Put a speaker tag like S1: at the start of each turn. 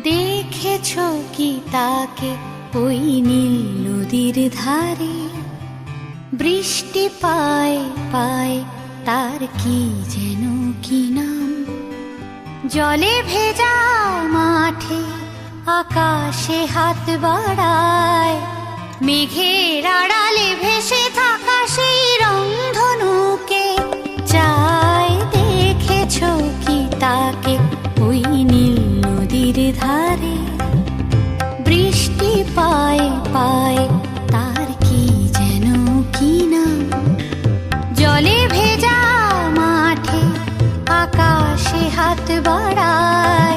S1: দেখেছ কি তাকে ওই নীল নদীর ধারে? বৃষ্টি পায় পায় তার কি যেন কি নাম। জলে ভেজা মাঠে আকাশে হাত বাড়ায়, মেঘের আড়ালে ভেসে থাকা সেই রংধনুকে চায়। দেখেছ কি তাকে ওই নীল নদীর ধারে? বৃষ্টি পায় পায় তার কি যেন কি নাম। জলে ভেজা মাঠে আকাশে হাত বাড়ায়,